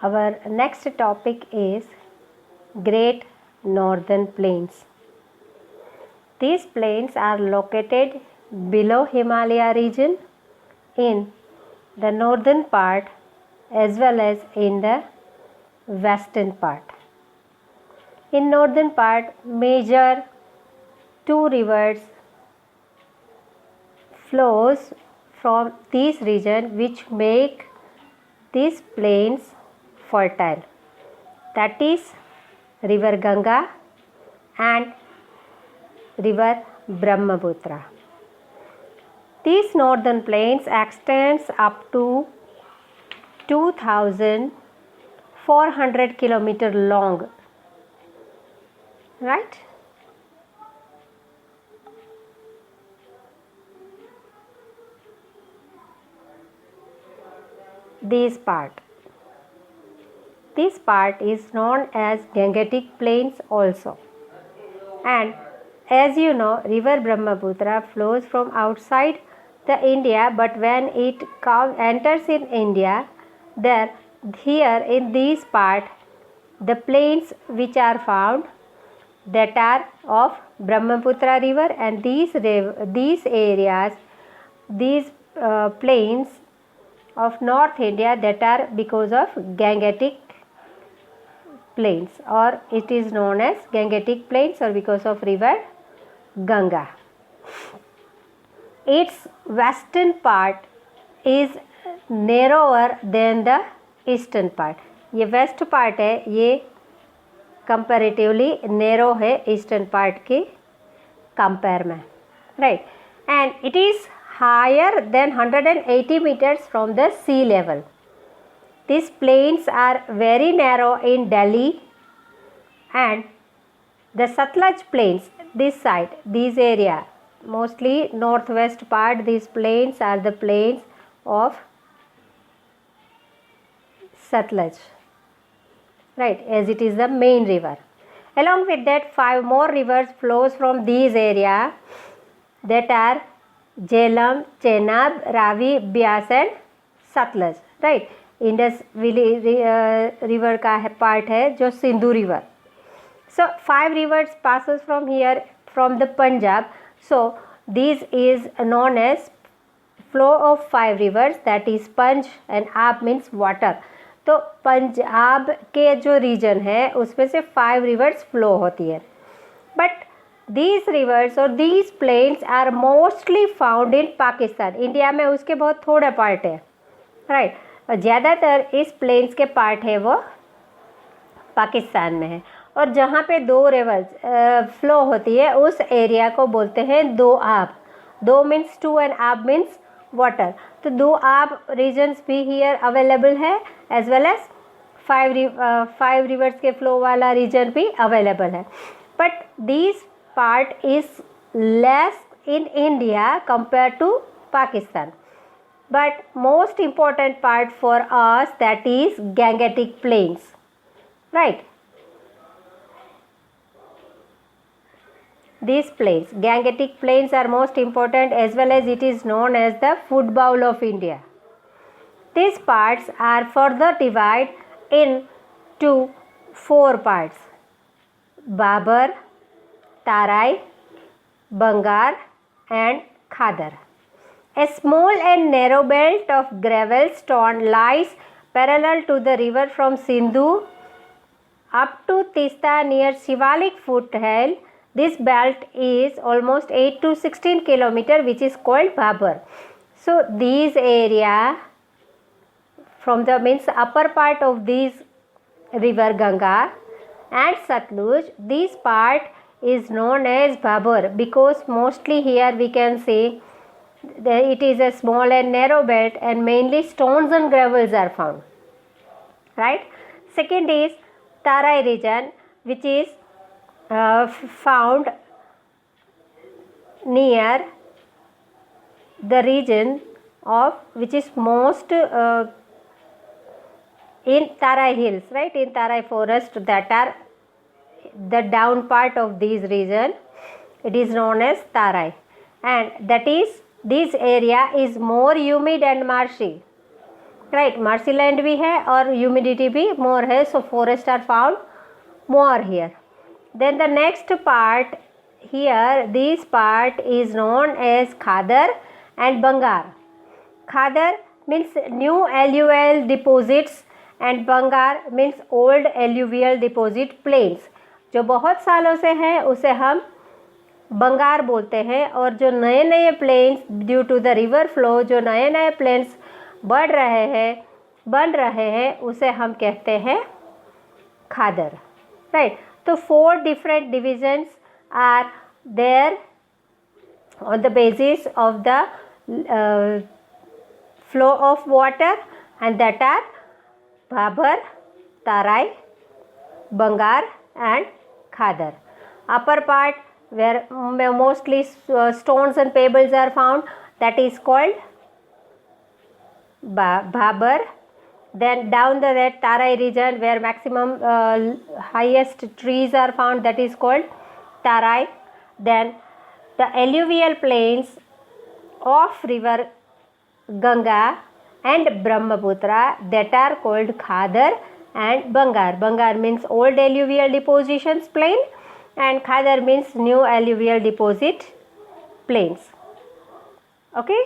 Our next topic is Great Northern Plains. These plains are located below Himalaya region in the northern part as well as in the western part. In northern part, major two rivers flows from this region which make these plains fertile. That is river Ganga and river Brahmaputra. These northern plains extends up to 2,400 kilometers long, right? This part is known as Gangetic Plains also. And as you know, river Brahmaputra flows from outside the India, but when it enters in India, here in this part, the plains which are found that are of Brahmaputra river, and these areas, these plains of North India, that are because of Gangetic plains, or it is known as Gangetic plains, or because of river Ganga. Its western part is narrower than the eastern part. ये west part है, ये comparatively narrow है eastern part के compare में, right? And it is higher than 180 meters from the sea level. These plains are very narrow in Delhi, and the Satluj plains, this side, this area, mostly northwest part, these plains are the plains of Satluj, right, as it is the main river. Along with that, 5 more rivers flows from these area, that are Jhelum, Chenab, Ravi, Byas and Satluj, right. Indus river का part है जो Sindhu river. So 5 rivers passes from here, from the Punjab. So this is known as flow of 5 rivers, that is Panj, and Ab means water. तो पंजाब के जो reason है उसमें से 5 rivers flow होती है. But these rivers or these plains are mostly found in Pakistan. India में उसके बहुत थोड़ा पार्ट है, राइट. और ज़्यादातर इस प्लेन्स के पार्ट है वो पाकिस्तान में है. और जहाँ पे 2 रिवर्स फ्लो होती है उस एरिया को बोलते हैं दो आब. दो मीन्स 2 एंड आब मीन्स वाटर. तो 2 आब रीजन्स भी हियर अवेलेबल है, एज वेल एज 5 रिवर्स के फ्लो वाला रीजन भी अवेलेबल है. But this part is less in India compare to Pakistan. But most important part for us, that is Gangetic plains, right. These plains, Gangetic plains, are most important, as well as it is known as the food bowl of India. These parts are further divided into 4 parts: Babar, Tarai, Bangar and Khadar. A small and narrow belt of gravel stone lies parallel to the river from Sindhu up to Tista near Shivalik foothill. This belt is almost 8 to 16 kilometers, which is called Babar. So these area from the means upper part of this river Ganga and Satluj, this part is known as Babar, because mostly here we can see it is a small and narrow belt, and mainly stones and gravels are found, right. Second is Tarai region, which is found near the region of which is most in Tarai hills, right, in Tarai forest, that are the down part of this region. It is known as Tarai, and that is this area is more humid and marshy. Right, marshy land भी है और humidity भी more है, so forest are found more here. Then the next part here, this part is known as Khadar and Bangar. Khadar means new alluvial deposits and Bangar means old alluvial deposit plains. जो बहुत सालों से हैं उसे हम बंगार बोलते हैं, और जो नए नए plains due to the river flow, जो नए नए प्लेन्स बन रहे हैं उसे हम कहते हैं खादर. राइट, तो 4 different divisions are there on the basis of the flow of water, and that are Bhabar, Tarai, Bangar and Khadar. Upper part where mostly stones and pebbles are found, that is called Bhabar. Then down that Tarai region where maximum highest trees are found, that is called Tarai. Then the alluvial plains of river Ganga and Brahmaputra, that are called Khadar and Bangar. Bangar means old alluvial depositions plain and Khadar means new alluvial deposit plains. Okay.